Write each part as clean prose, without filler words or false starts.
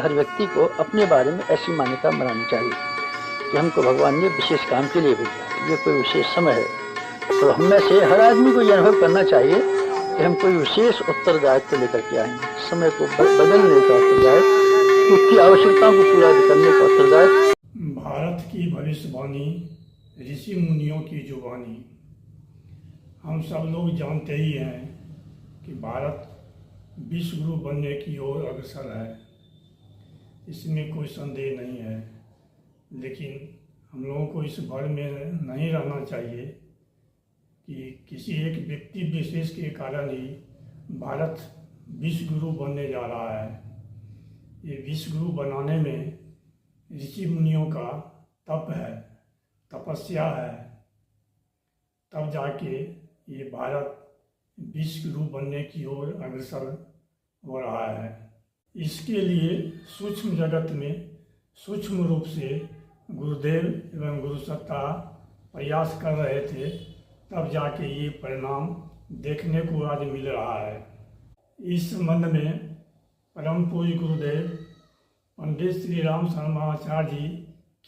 हर व्यक्ति को अपने बारे में ऐसी मान्यता बनानी चाहिए कि हमको भगवान ने विशेष काम के लिए भेजा है, ये कोई विशेष समय है। तो हम में से हर आदमी को ये अनुभव करना चाहिए कि हम कोई विशेष उत्तरदायित्व लेकर के आएंगे, समय को बदलने का उत्तरदायित्व, उसकी आवश्यकताओं को पूरा करने का उत्तरदायित्व। भारत की भविष्यवाणी, ऋषि मुनियों की जुबानी। हम सब लोग जानते ही हैं कि भारत विश्व गुरु बनने की ओर अग्रसर है, इसमें कोई संदेह नहीं है। लेकिन हम लोगों को इस भर में नहीं रहना चाहिए कि किसी एक व्यक्ति विशेष के कारण ही भारत विश्व गुरु बनने जा रहा है। ये विश्व गुरु बनाने में ऋषि मुनियों का तप है, तपस्या है, तब जाके ये भारत विश्व गुरु बनने की ओर अग्रसर हो रहा है। इसके लिए सूक्ष्म जगत में सूक्ष्म रूप से गुरुदेव एवं गुरुसत्ता प्रयास कर रहे थे, तब जाके ये परिणाम देखने को आज मिल रहा है। इस संबंध में परम पूज्य गुरुदेव पंडित श्री राम शर्माचार्य जी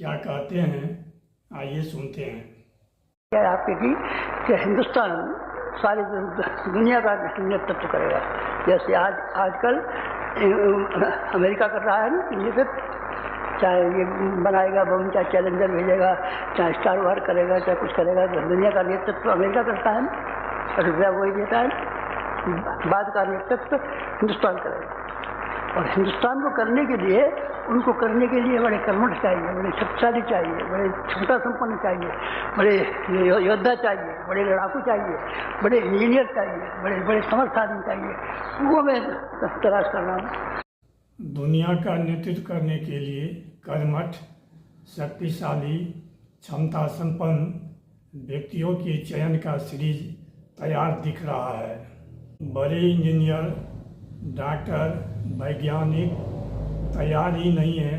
क्या कहते हैं, आइए सुनते हैं। क्या आपके कि हिंदुस्तान सारी दुनिया का नेतृत्व करेगा, जैसे आजकल अमेरिका कर रहा है ना, ये चाहे ये बनाएगा बम, चाहे चैलेंजर भेजेगा, चाहे स्टार वार करेगा, चाहे कुछ करेगा, तो दुनिया का नेतृत्व अमेरिका करता है ना, और रुपया वही देता है। बाद का नेतृत्व हिंदुस्तान करेगा, और हिंदुस्तान को करने के लिए उनको करने के लिए बड़े कर्मठ चाहिए, बड़े शक्तिशाली चाहिए, बड़े क्षमता संपन्न चाहिए, बड़े योद्धा चाहिए, बड़े लड़ाकू चाहिए, बड़े इंजीनियर चाहिए, बड़े बड़े समर्थ आदमी चाहिए। वो मैं तलाश कर रहा हूँ। दुनिया का नेतृत्व करने के लिए कर्मठ, शक्तिशाली, क्षमता संपन्न व्यक्तियों के चयन का सीरीज तैयार दिख रहा है। बड़े इंजीनियर, डॉक्टर, वैज्ञानिक तैयार ही नहीं है,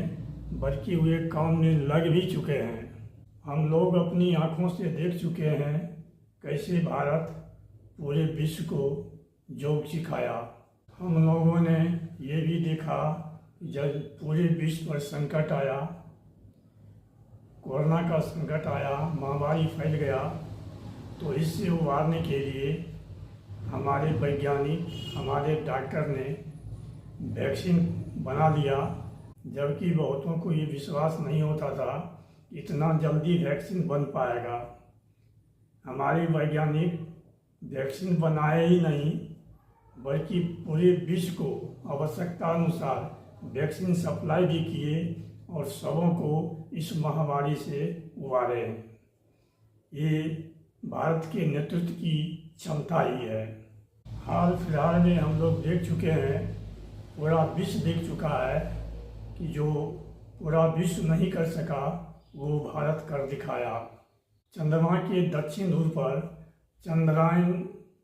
बल्कि वे काम में लग भी चुके हैं। हम लोग अपनी आँखों से देख चुके हैं कैसे भारत पूरे विश्व को योग सिखाया। हम लोगों ने ये भी देखा जब पूरे विश्व पर संकट आया, कोरोना का संकट आया, महामारी फैल गया, तो इससे उबारने के लिए हमारे वैज्ञानिक, हमारे डॉक्टर ने वैक्सीन बना लिया, जबकि बहुतों को ये विश्वास नहीं होता था इतना जल्दी वैक्सीन बन पाएगा। हमारे वैज्ञानिक वैक्सीन बनाए ही नहीं, बल्कि पूरे विश्व को आवश्यकता अनुसार वैक्सीन सप्लाई भी किए और सबों को इस महामारी से उबारे हैं। ये भारत के नेतृत्व की क्षमता ही है। हाल फिलहाल में हम लोग देख चुके हैं, पूरा विश्व देख चुका है कि जो पूरा विश्व नहीं कर सका वो भारत कर दिखाया। चंद्रमा के दक्षिण ध्रुव पर चंद्रयान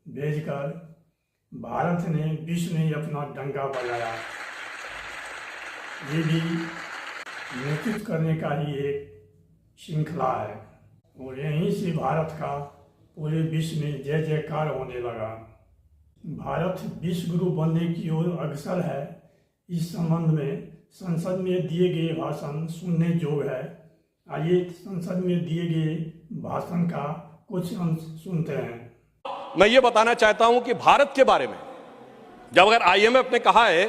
भेजकर भारत ने विश्व में अपना डंका बजाया। ये भी नेतृत्व करने का ही एक श्रृंखला है, और यहीं से भारत का पूरे विश्व में जय जयकार होने लगा। भारत विश्व गुरु बनने की ओर अग्रसर है। इस संबंध में संसद में दिए गए भाषण सुनने योग्य है। आइए संसद में दिए गए भाषण का कुछ अंश सुनते हैं। मैं ये बताना चाहता हूं कि भारत के बारे में जब अगर आईएमएफ ने कहा है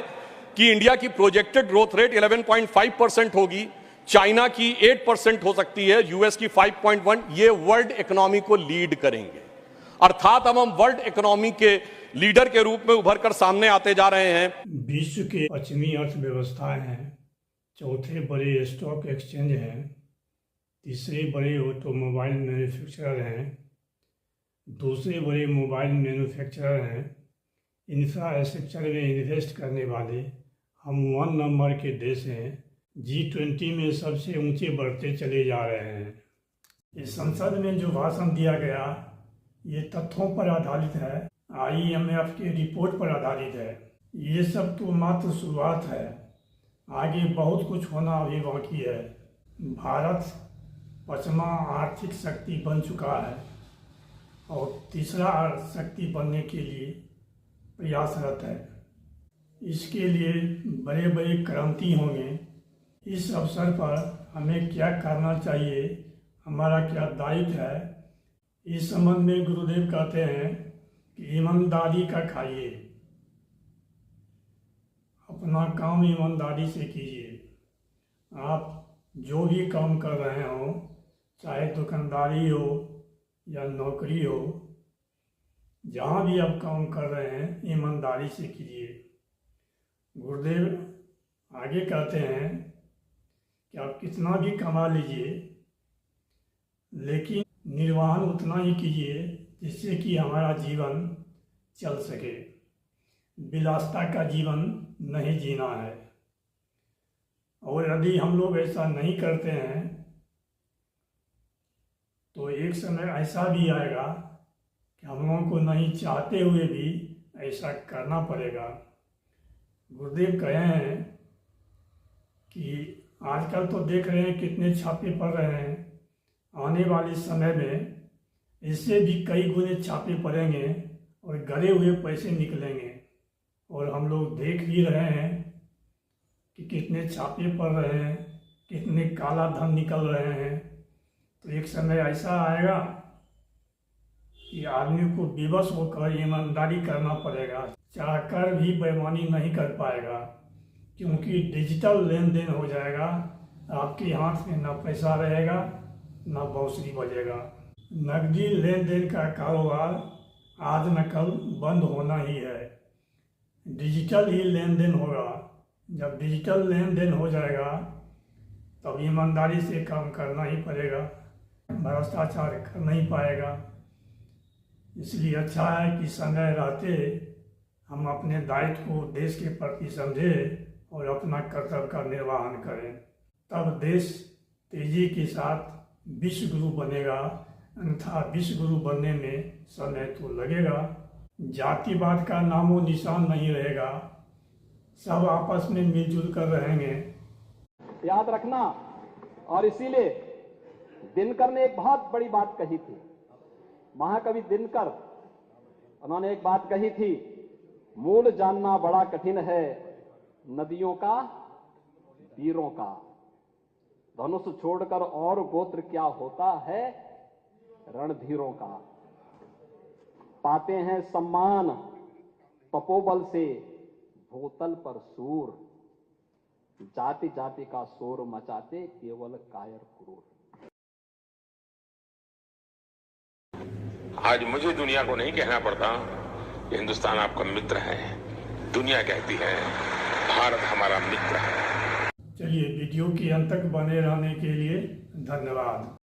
कि इंडिया की प्रोजेक्टेड ग्रोथ रेट 11.5% होगी, चाइना की 8% हो सकती है, यूएस की 5.1, ये वर्ल्ड इकोनॉमी को लीड करेंगे। अर्थात अब हम वर्ल्ड इकोनॉमी के लीडर के रूप में उभर कर सामने आते जा रहे हैं। विश्व के पश्चिमी अर्थव्यवस्थाएं हैं, चौथे बड़े स्टॉक एक्सचेंज हैं, तीसरे बड़े ऑटोमोबाइल मैन्युफैक्चरर हैं, दूसरे बड़े मोबाइल मैन्युफैक्चरर हैं, इंफ्रास्ट्रक्चर में इन्वेस्ट करने वाले हम 1 नंबर के देश हैं, G20 में सबसे ऊंचे बढ़ते चले जा रहे हैं। इस संसद में जो भाषण दिया गया ये तथ्यों पर आधारित है, IMF की रिपोर्ट पर आधारित है। ये सब तो मात्र शुरुआत है, आगे बहुत कुछ होना अभी बाकी है। भारत पश्चिमा आर्थिक शक्ति बन चुका है और तीसरा शक्ति बनने के लिए प्रयासरत है। इसके लिए बड़े बड़े क्रांति होंगे। इस अवसर पर हमें क्या करना चाहिए, हमारा क्या दायित्व है, इस संबंध में गुरुदेव कहते हैं कि ईमानदारी का खाइए, अपना काम ईमानदारी से कीजिए। आप जो भी काम कर रहे हो, चाहे दुकानदारी हो या नौकरी हो, जहाँ भी आप काम कर रहे हैं ईमानदारी से कीजिए। गुरुदेव आगे कहते हैं कि आप कितना भी कमा लीजिए, लेकिन निर्वाहन उतना ही कीजिए जिससे कि हमारा जीवन चल सके। विलासिता का जीवन नहीं जीना है। और यदि हम लोग ऐसा नहीं करते हैं तो एक समय ऐसा भी आएगा कि हम लोगों को नहीं चाहते हुए भी ऐसा करना पड़ेगा। गुरुदेव कहे हैं कि आजकल तो देख रहे हैं कितने छापे पड़ रहे हैं, आने वाले समय में इससे भी कई गुने छापे पड़ेंगे और गड़े हुए पैसे निकलेंगे। और हम लोग देख भी रहे हैं कि कितने छापे पड़ रहे हैं, कितने काला धन निकल रहे हैं। तो एक समय ऐसा आएगा कि आदमी को विवश होकर ईमानदारी करना पड़ेगा, चाहकर भी बेईमानी नहीं कर पाएगा, क्योंकि डिजिटल लेन देन हो जाएगा। आपके हाथ में ना पैसा रहेगा ना बांसुरी बजेगा। नकदी लेन देन का कारोबार आज न कल बंद होना ही है। डिजिटल ही लेन देन होगा। जब डिजिटल लेन देन हो जाएगा तब ईमानदारी से काम करना ही पड़ेगा, भ्रष्टाचार कर नहीं पाएगा। इसलिए अच्छा है कि समय रहते हम अपने दायित्व को देश के प्रति समझें और अपना कर्तव्य का निर्वहन करें। तब देश तेजी के साथ विश्व गुरु बनेगा, अन्यथा विश्व गुरु बनने में समय तो लगेगा। जातिवाद का नामो निशान नहीं रहेगा, सब आपस में मिलजुल कर रहेंगे। याद रखना। और इसीलिए दिनकर ने एक बहुत बड़ी बात कही थी। महाकवि दिनकर, उन्होंने एक बात कही थी, मूल जानना बड़ा कठिन है नदियों का, वीरों का। धनुष छोड़कर और गोत्र क्या होता है रणधीरों का। पाते हैं सम्मान तपोबल से भूतल पर सूर, जाति जाति का शोर मचाते केवल कायर क्रूर। आज मुझे दुनिया को नहीं कहना पड़ता कि हिंदुस्तान आपका मित्र है, दुनिया कहती है भारत हमारा मित्र है। चलिए, वीडियो के अंत तक बने रहने के लिए धन्यवाद।